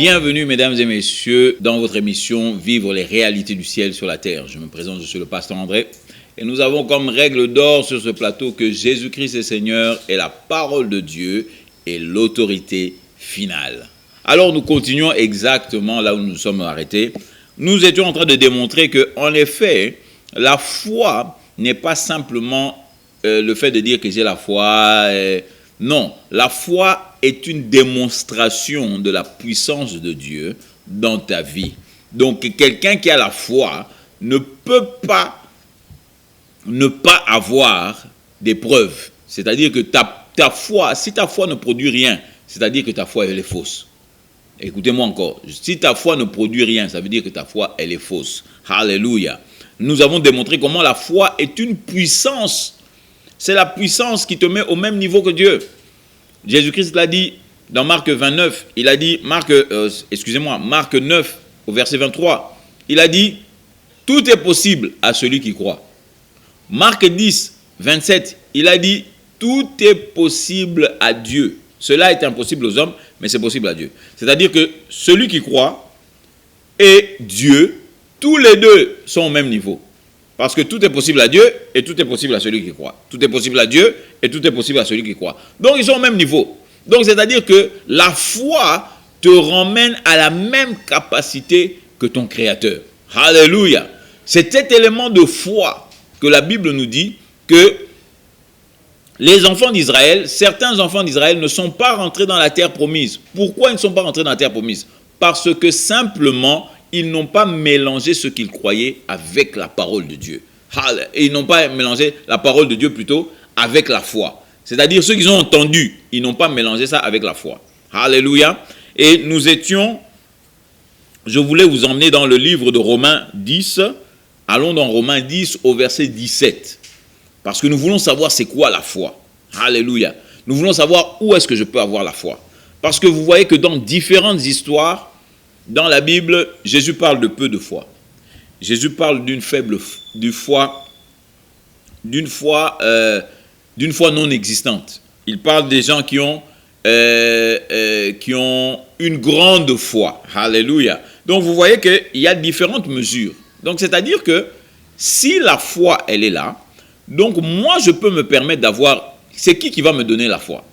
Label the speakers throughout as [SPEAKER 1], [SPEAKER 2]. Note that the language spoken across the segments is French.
[SPEAKER 1] Bienvenue mesdames et messieurs dans votre émission Vivre les réalités du ciel sur la terre. Je me présente, je suis le pasteur André et nous avons comme règle d'or sur ce plateau que Jésus-Christ est Seigneur et la parole de Dieu est l'autorité finale. Alors nous continuons exactement là où nous sommes arrêtés. Nous étions en train de démontrer que en effet, la foi n'est pas simplement le fait de dire que j'ai la foi. Non, la foi est une démonstration de la puissance de Dieu dans ta vie. Donc, quelqu'un qui a la foi ne peut pas ne pas avoir des preuves. C'est-à-dire que ta foi, si ta foi ne produit rien, c'est-à-dire que ta foi, elle est fausse. Écoutez-moi encore. Si ta foi ne produit rien, ça veut dire que ta foi, elle est fausse. Alléluia. Nous avons démontré comment la foi est une puissance. C'est la puissance qui te met au même niveau que Dieu. Jésus-Christ l'a dit dans Marc 29, il a dit, Marc 9 au verset 23, il a dit, tout est possible à celui qui croit. Marc 10, 27, il a dit, tout est possible à Dieu. Cela est impossible aux hommes, mais c'est possible à Dieu. C'est-à-dire que celui qui croit et Dieu, tous les deux sont au même niveau. Parce que tout est possible à Dieu et tout est possible à celui qui croit. Tout est possible à Dieu et tout est possible à celui qui croit. Donc ils sont au même niveau. Donc c'est-à-dire que la foi te ramène à la même capacité que ton Créateur. Alléluia. C'est cet élément de foi que la Bible nous dit que les enfants d'Israël, certains enfants d'Israël ne sont pas rentrés dans la terre promise. Pourquoi ils ne sont pas rentrés dans la terre promise? Parce que simplement, ils n'ont pas mélangé ce qu'ils croyaient avec la parole de Dieu. Ils n'ont pas mélangé la parole de Dieu plutôt avec la foi. C'est-à-dire ceux qu'ils ont entendu, ils n'ont pas mélangé ça avec la foi. Alléluia. Et je voulais vous emmener dans le livre de Romains 10. Allons dans Romains 10 au verset 17. Parce que nous voulons savoir c'est quoi la foi. Alléluia. Nous voulons savoir où est-ce que je peux avoir la foi. Parce que vous voyez que dans différentes histoires, dans la Bible, Jésus parle de peu de foi. Jésus parle d'une foi non existante. Il parle des gens qui ont une grande foi. Alléluia. Donc vous voyez qu'il y a différentes mesures. Donc c'est-à-dire que si la foi, elle est là, donc moi je peux me permettre d'avoir... C'est qui va me donner la foi?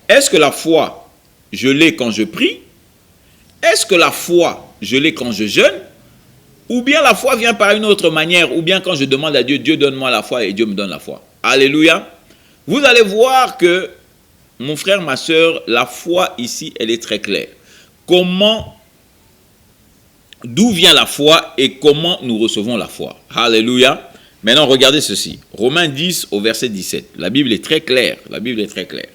[SPEAKER 1] Est-ce que la foi, je l'ai quand je prie? Est-ce que la foi, je l'ai quand je jeûne? Ou bien la foi vient par une autre manière? Ou bien quand je demande à Dieu, Dieu donne-moi la foi et Dieu me donne la foi. Alléluia. Vous allez voir que, mon frère, ma soeur, la foi ici, elle est très claire. D'où vient la foi et comment nous recevons la foi? Alléluia. Maintenant, regardez ceci. Romains 10 au verset 17. La Bible est très claire. La Bible est très claire.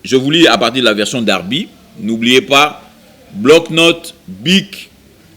[SPEAKER 1] Je vous lis à partir de la version Darby. N'oubliez pas, bloc-notes, bic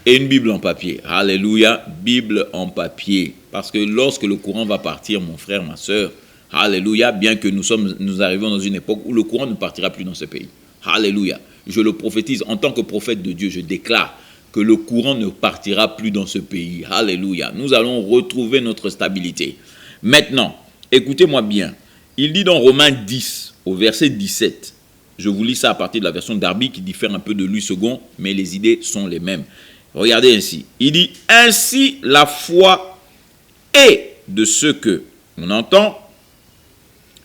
[SPEAKER 1] et une Bible en papier. Alléluia, Bible en papier. Parce que lorsque le courant va partir, mon frère, ma soeur, alléluia, bien que nous arrivons dans une époque où le courant ne partira plus dans ce pays. Alléluia. Je le prophétise en tant que prophète de Dieu, je déclare que le courant ne partira plus dans ce pays. Alléluia. Nous allons retrouver notre stabilité. Maintenant, écoutez-moi bien. Il dit dans Romains 10, au verset 17, je vous lis ça à partir de la version Darby qui diffère un peu de Louis II, mais les idées sont les mêmes. Regardez ainsi. Il dit, ainsi la foi est de ce que on entend,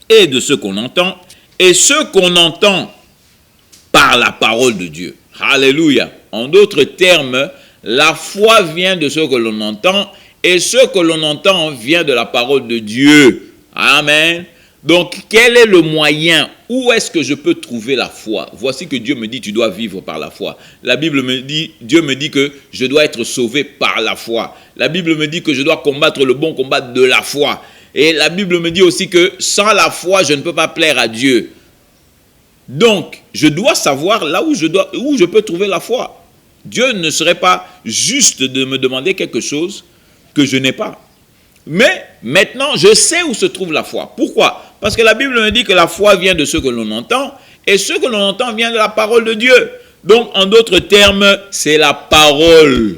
[SPEAKER 1] et de ce qu'on entend, et ce qu'on entend par la parole de Dieu. Alléluia. En d'autres termes, la foi vient de ce que l'on entend, et ce que l'on entend vient de la parole de Dieu. Amen. Donc, quel est le moyen? Où est-ce que je peux trouver la foi? Voici que Dieu me dit, tu dois vivre par la foi. La Bible me dit, Dieu me dit que je dois être sauvé par la foi. La Bible me dit que je dois combattre le bon combat de la foi. Et la Bible me dit aussi que sans la foi, je ne peux pas plaire à Dieu. Donc, je dois savoir là où je peux trouver la foi. Dieu ne serait pas juste de me demander quelque chose que je n'ai pas. Mais maintenant, je sais où se trouve la foi. Pourquoi? Parce que la Bible me dit que la foi vient de ce que l'on entend, et ce que l'on entend vient de la parole de Dieu. Donc, en d'autres termes, c'est la parole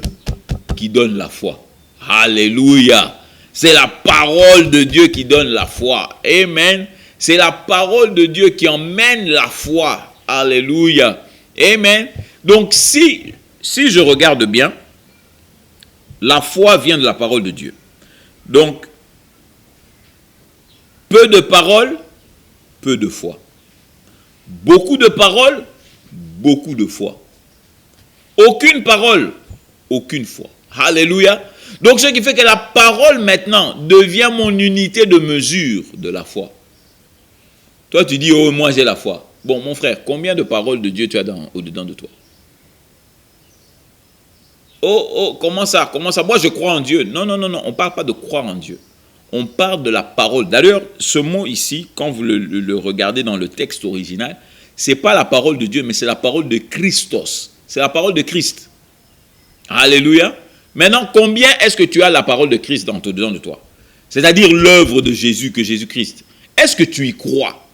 [SPEAKER 1] qui donne la foi. Alléluia. C'est la parole de Dieu qui donne la foi. Amen. C'est la parole de Dieu qui emmène la foi. Alléluia. Amen. Donc, si je regarde bien, la foi vient de la parole de Dieu. Donc, peu de paroles, peu de foi. Beaucoup de paroles, beaucoup de foi. Aucune parole, aucune foi. Alléluia. Donc, ce qui fait que la parole maintenant devient mon unité de mesure de la foi. Toi, tu dis, oh, moi j'ai la foi. Bon, mon frère, combien de paroles de Dieu tu as au-dedans de toi? Oh, comment ça? Moi, je crois en Dieu. Non, on ne parle pas de croire en Dieu. On parle de la parole. D'ailleurs, ce mot ici, quand vous le regardez dans le texte original, ce n'est pas la parole de Dieu, mais c'est la parole de Christos. C'est la parole de Christ. Alléluia. Maintenant, combien est-ce que tu as la parole de Christ dedans de toi? C'est-à-dire l'œuvre de Jésus, que Jésus-Christ. Est-ce que tu y crois?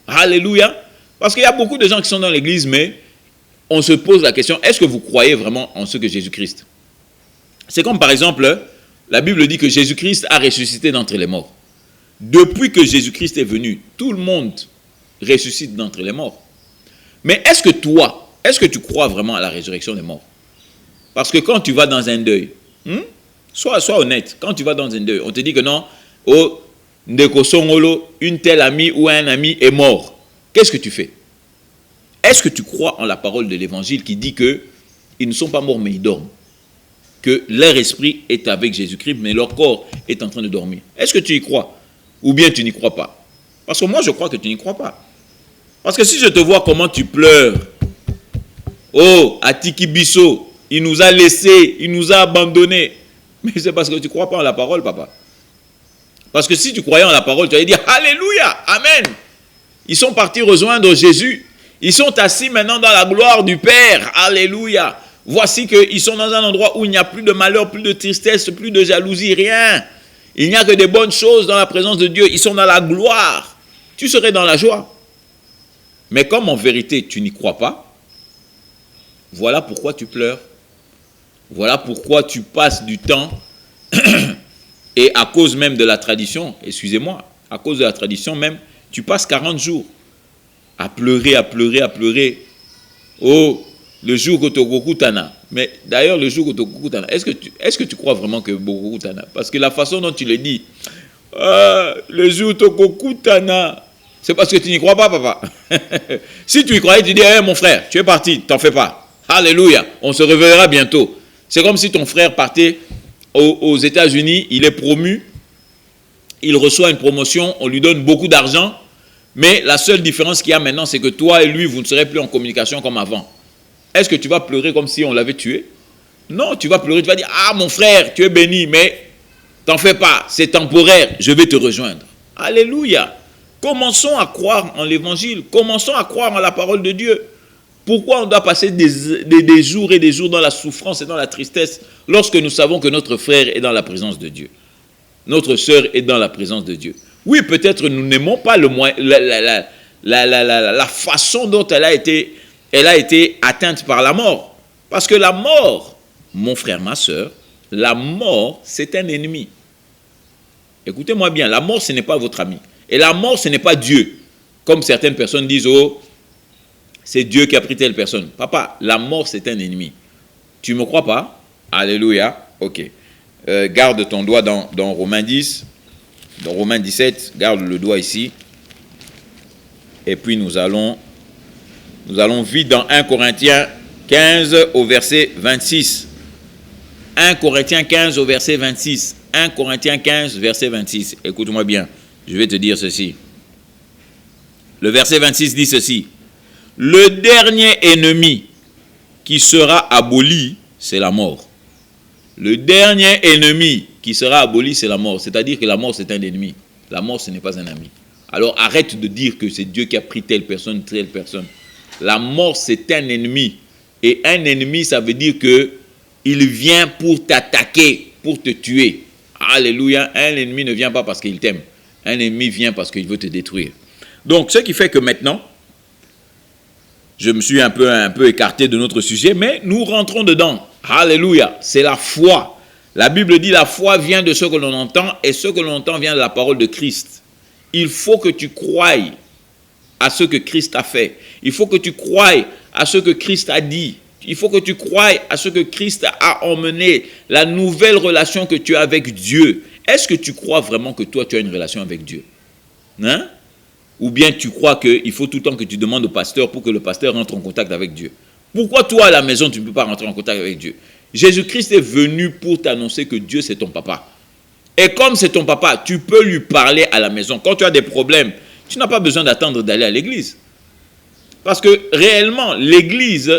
[SPEAKER 1] Alléluia. Parce qu'il y a beaucoup de gens qui sont dans l'église, mais on se pose la question, est-ce que vous croyez vraiment en ce que Jésus-Christ? C'est comme par exemple, la Bible dit que Jésus-Christ a ressuscité d'entre les morts. Depuis que Jésus-Christ est venu, tout le monde ressuscite d'entre les morts. Mais est-ce que tu crois vraiment à la résurrection des morts? Parce que quand tu vas dans un deuil, sois honnête, quand tu vas dans un deuil, on te dit que non, oh, Ndeko Songolo, une telle amie ou un ami est mort. Qu'est-ce que tu fais? Est-ce que tu crois en la parole de l'évangile qui dit que ils ne sont pas morts mais ils dorment? Que leur esprit est avec Jésus-Christ mais leur corps est en train de dormir. Est-ce que tu y crois? Ou bien tu n'y crois pas? Parce que moi je crois que tu n'y crois pas. Parce que si je te vois comment tu pleures, oh, Atiki Bisso, il nous a laissés, il nous a abandonnés. Mais c'est parce que tu ne crois pas en la parole, papa. Parce que si tu croyais en la parole, tu allais dire Alléluia, Amen. Ils sont partis rejoindre Jésus. Ils sont assis maintenant dans la gloire du Père. Alléluia. Voici qu'ils sont dans un endroit où il n'y a plus de malheur, plus de tristesse, plus de jalousie, rien. Il n'y a que des bonnes choses dans la présence de Dieu. Ils sont dans la gloire. Tu serais dans la joie. Mais comme en vérité tu n'y crois pas, voilà pourquoi tu pleures. Voilà pourquoi tu passes du temps et à cause même de la tradition, excusez-moi, à cause de la tradition même, tu passes 40 jours à pleurer, à pleurer, à pleurer. Oh, le jour que Tokokutana. Mais d'ailleurs, le jour que Tokokutana, est-ce que tu crois vraiment que Bokokutana? Parce que la façon dont tu le dis, le jour Tokokutana, c'est parce que tu n'y crois pas, papa. Si tu y croyais, tu dis, hey, mon frère, tu es parti, t'en fais pas. Alléluia, on se reverra bientôt. C'est comme si ton frère partait aux États-Unis, il est promu, il reçoit une promotion, on lui donne beaucoup d'argent, mais la seule différence qu'il y a maintenant, c'est que toi et lui, vous ne serez plus en communication comme avant. Est-ce que tu vas pleurer comme si on l'avait tué? Non, tu vas pleurer, tu vas dire, ah mon frère, tu es béni, mais t'en fais pas, c'est temporaire, je vais te rejoindre. Alléluia. Commençons à croire en l'évangile, commençons à croire en la parole de Dieu. Pourquoi on doit passer des jours et des jours dans la souffrance et dans la tristesse lorsque nous savons que notre frère est dans la présence de Dieu? Notre sœur est dans la présence de Dieu. Oui, peut-être nous n'aimons pas la façon dont elle a été atteinte par la mort. Parce que la mort, mon frère, ma sœur, la mort, c'est un ennemi. Écoutez-moi bien, la mort, ce n'est pas votre ami. Et la mort, ce n'est pas Dieu. Comme certaines personnes disent, oh, c'est Dieu qui a pris telle personne. Papa, la mort, c'est un ennemi. Tu ne me crois pas? Alléluia. Ok. Garde ton doigt dans Romains 10. Dans Romains 17, garde le doigt ici. Et puis nous allons vite dans 1 Corinthiens 15 au verset 26. 1 Corinthiens 15 au verset 26. 1 Corinthiens 15, verset 26. Écoute-moi bien. Je vais te dire ceci. Le verset 26 dit ceci. Le dernier ennemi qui sera aboli, c'est la mort. Le dernier ennemi qui sera aboli, c'est la mort. C'est-à-dire que la mort, c'est un ennemi. La mort, ce n'est pas un ami. Alors arrête de dire que c'est Dieu qui a pris telle personne, telle personne. La mort, c'est un ennemi. Et un ennemi, ça veut dire que il vient pour t'attaquer, pour te tuer. Alléluia. Un ennemi ne vient pas parce qu'il t'aime. Un ennemi vient parce qu'il veut te détruire. Donc, ce qui fait que maintenant, je me suis un peu écarté de notre sujet, mais nous rentrons dedans. Alléluia. C'est la foi. La Bible dit la foi vient de ce que l'on entend et ce que l'on entend vient de la parole de Christ. Il faut que tu croies à ce que Christ a fait. Il faut que tu croies à ce que Christ a dit. Il faut que tu croies à ce que Christ a emmené, la nouvelle relation que tu as avec Dieu. Est-ce que tu crois vraiment que toi, tu as une relation avec Dieu? Hein? Ou bien tu crois qu'il faut tout le temps que tu demandes au pasteur pour que le pasteur rentre en contact avec Dieu? Pourquoi toi, à la maison, tu ne peux pas rentrer en contact avec Dieu? Jésus-Christ est venu pour t'annoncer que Dieu, c'est ton papa. Et comme c'est ton papa, tu peux lui parler à la maison. Quand tu as des problèmes, tu n'as pas besoin d'attendre d'aller à l'église. Parce que réellement, l'église,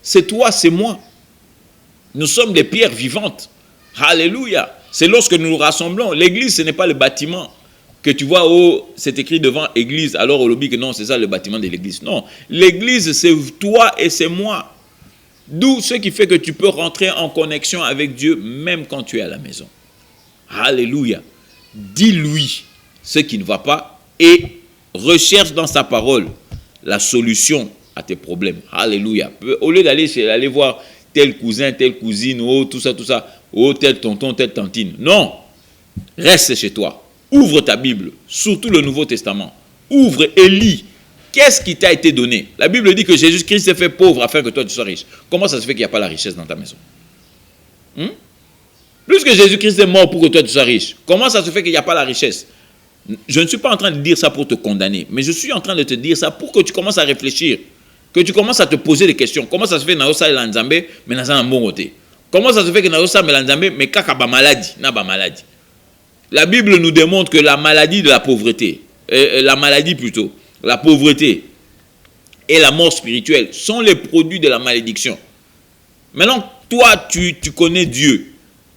[SPEAKER 1] c'est toi, c'est moi. Nous sommes des pierres vivantes. Alléluia. C'est lorsque nous nous rassemblons. L'église, ce n'est pas le bâtiment que tu vois, oh, c'est écrit devant église, alors au lobby que non, c'est ça le bâtiment de l'église. Non, l'église, c'est toi et c'est moi. D'où ce qui fait que tu peux rentrer en connexion avec Dieu même quand tu es à la maison. Alléluia. Dis-lui ce qui ne va pas et recherche dans sa parole la solution à tes problèmes. Alléluia. Au lieu d'aller voir tel cousin, telle cousine, oh, tout ça, oh, tel tonton, telle tantine. Non. Reste chez toi. Ouvre ta Bible, surtout le Nouveau Testament. Ouvre et lis. Qu'est-ce qui t'a été donné? La Bible dit que Jésus-Christ s'est fait pauvre afin que toi tu sois riche. Comment ça se fait qu'il n'y a pas la richesse dans ta maison? Plus que Jésus-Christ est mort pour que toi tu sois riche, comment ça se fait qu'il n'y a pas la richesse? Je ne suis pas en train de dire ça pour te condamner, mais je suis en train de te dire ça pour que tu commences à réfléchir, que tu commences à te poser des questions. Comment ça se fait que Naosa et Nzambe, mais dans un bon côté? Comment ça se fait que Naosa et Nzambe, mais kaka ba maladie, na ba maladie? La Bible nous démontre que la maladie de la pauvreté, la pauvreté et la mort spirituelle sont les produits de la malédiction. Maintenant, toi, tu connais Dieu,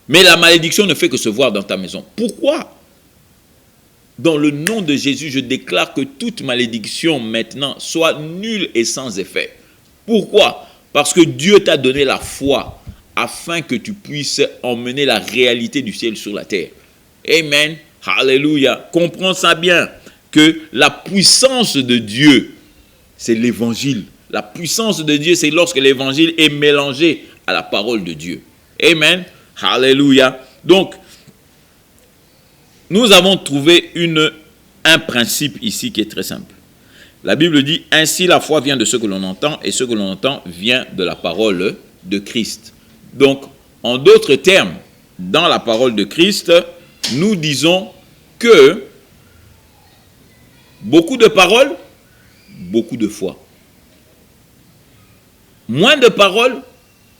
[SPEAKER 1] mais la malédiction ne fait que se voir dans ta maison. Pourquoi? Dans le nom de Jésus, je déclare que toute malédiction maintenant soit nulle et sans effet. Pourquoi? Parce que Dieu t'a donné la foi afin que tu puisses emmener la réalité du ciel sur la terre. Amen. Alléluia. Comprends ça bien, que la puissance de Dieu, c'est l'évangile. La puissance de Dieu, c'est lorsque l'évangile est mélangé à la parole de Dieu. Amen. Alléluia. Donc, nous avons trouvé un principe ici qui est très simple. La Bible dit, ainsi la foi vient de ce que l'on entend, et ce que l'on entend vient de la parole de Christ. Donc, en d'autres termes, dans la parole de Christ, nous disons que beaucoup de paroles, beaucoup de foi. Moins de paroles,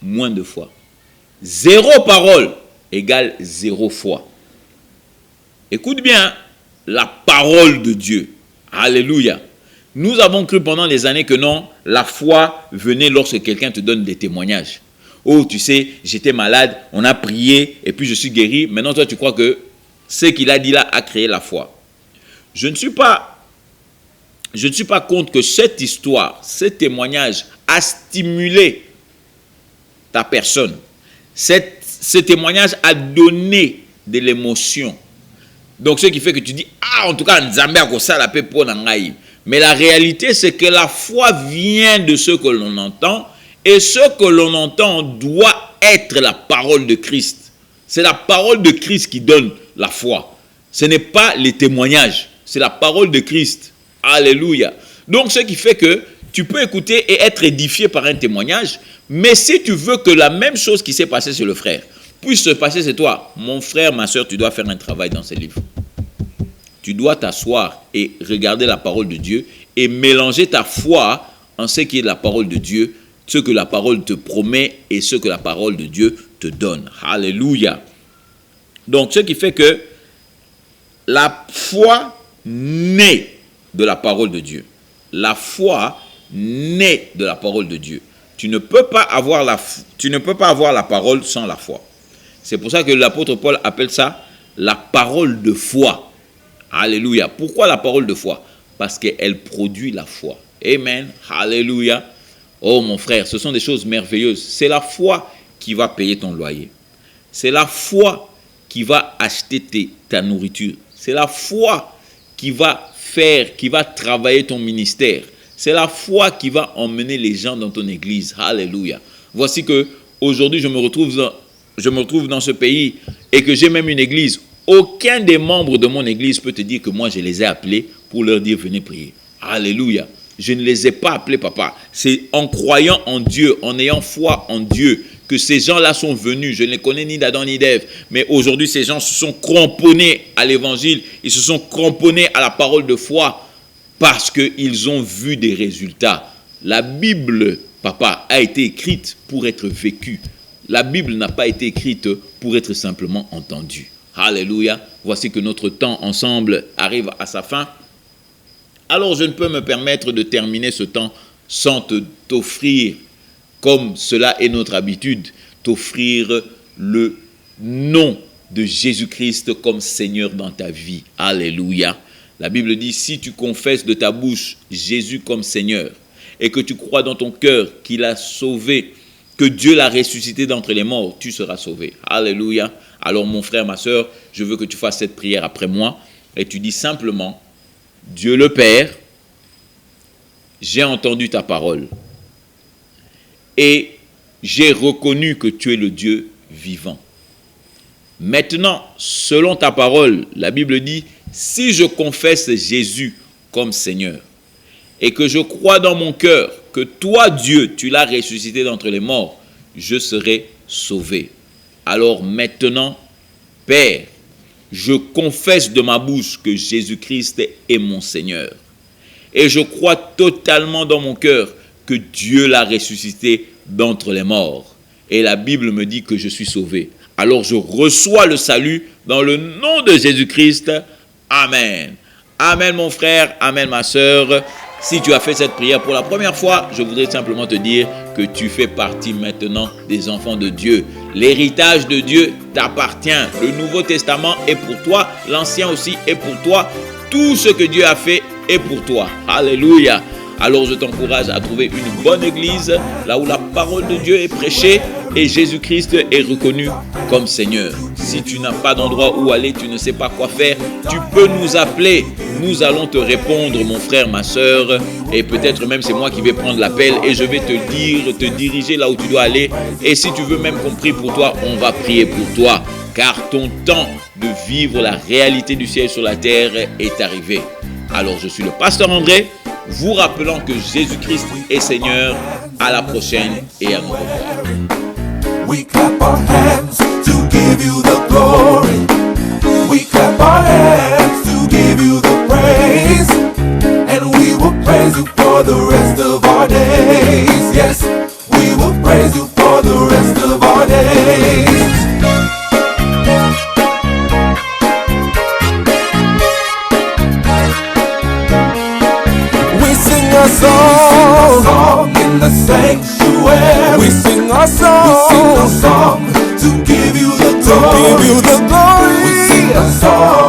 [SPEAKER 1] moins de foi. Zéro parole égale zéro foi. Écoute bien, la parole de Dieu. Alléluia. Nous avons cru pendant des années que non, la foi venait lorsque quelqu'un te donne des témoignages. Oh, tu sais, j'étais malade, on a prié et puis je suis guéri. Maintenant, toi, tu crois que ce qu'il a dit là a créé la foi. Je ne suis pas contre que cette histoire, ce témoignage a stimulé ta personne. Ce témoignage a donné de l'émotion. Donc, ce qui fait que tu dis, ah, en tout cas, Nzambe a ça la paix pour Nangaï. Mais la réalité, c'est que la foi vient de ce que l'on entend, et ce que l'on entend doit être la parole de Christ. C'est la parole de Christ qui donne la foi. Ce n'est pas les témoignages, c'est la parole de Christ. Alléluia. Donc, ce qui fait que tu peux écouter et être édifié par un témoignage, mais si tu veux que la même chose qui s'est passée chez le frère puisse se passer chez toi, mon frère, ma soeur, tu dois faire un travail dans ces livres. Tu dois t'asseoir et regarder la parole de Dieu et mélanger ta foi en ce qui est la parole de Dieu, ce que la parole te promet et ce que la parole de Dieu te donne. Alléluia. Donc, ce qui fait que la foi naît de la parole de Dieu. La foi naît de la parole de Dieu. Tu ne peux pas avoir la parole sans la foi. C'est pour ça que l'apôtre Paul appelle ça la parole de foi. Alléluia. Pourquoi la parole de foi? Parce qu'elle produit la foi. Amen. Alléluia. Oh mon frère, ce sont des choses merveilleuses. C'est la foi qui va payer ton loyer. C'est la foi qui va acheter ta nourriture. C'est la foi qui va travailler ton ministère. C'est la foi qui va emmener les gens dans ton église. Alléluia. Voici que aujourd'hui je me retrouve dans ce pays et que j'ai même une église. Aucun des membres de mon église peut te dire que moi je les ai appelés pour leur dire venez prier. Alléluia. Je ne les ai pas appelés papa. C'est en croyant en Dieu, en ayant foi en Dieu, que ces gens-là sont venus. Je ne les connais ni d'Adam ni d'Ève. Mais aujourd'hui, ces gens se sont cramponnés à l'évangile. Ils se sont cramponnés à la parole de foi parce qu'ils ont vu des résultats. La Bible, papa, a été écrite pour être vécue. La Bible n'a pas été écrite pour être simplement entendue. Alléluia. Voici que notre temps ensemble arrive à sa fin. Alors je ne peux me permettre de terminer ce temps sans t'offrir, comme cela est notre habitude, t'offrir le nom de Jésus-Christ comme Seigneur dans ta vie. Alléluia. La Bible dit, si tu confesses de ta bouche Jésus comme Seigneur et que tu crois dans ton cœur qu'il a sauvé, que Dieu l'a ressuscité d'entre les morts, tu seras sauvé. Alléluia. Alors mon frère, ma soeur, je veux que tu fasses cette prière après moi et tu dis simplement, Dieu le Père, j'ai entendu ta parole et j'ai reconnu que tu es le Dieu vivant. Maintenant, selon ta parole, la Bible dit, si je confesse Jésus comme Seigneur et que je crois dans mon cœur que toi, Dieu, tu l'as ressuscité d'entre les morts, je serai sauvé. Alors maintenant, Père, je confesse de ma bouche que Jésus-Christ est mon Seigneur. Et je crois totalement dans mon cœur que Dieu l'a ressuscité d'entre les morts. Et la Bible me dit que je suis sauvé. Alors je reçois le salut dans le nom de Jésus-Christ. Amen. Amen mon frère, amen ma soeur. Si tu as fait cette prière pour la première fois, je voudrais simplement te dire que tu fais partie maintenant des enfants de Dieu. L'héritage de Dieu t'appartient. Le Nouveau Testament est pour toi, l'Ancien aussi est pour toi. Tout ce que Dieu a fait est pour toi. Alléluia. Alors je t'encourage à trouver une bonne église, là où la parole de Dieu est prêchée et Jésus-Christ est reconnu comme Seigneur. Si tu n'as pas d'endroit où aller, tu ne sais pas quoi faire, tu peux nous appeler. Nous allons te répondre, mon frère, ma soeur, et peut-être même c'est moi qui vais prendre l'appel et je vais te diriger là où tu dois aller. Et si tu veux même qu'on prie pour toi, on va prier pour toi, car ton temps de vivre la réalité du ciel sur la terre est arrivé. Alors je suis le pasteur André, vous rappelant que Jésus-Christ est Seigneur. À la prochaine et à nous revoir.
[SPEAKER 2] We clap our hands to give you the glory. We clap our hands to give you the praise. And we will praise you for the rest of our days. Yes, we will praise you for the rest of our days. We sing a song in the sanctuary. We sing a song to give you the glory. We sing a song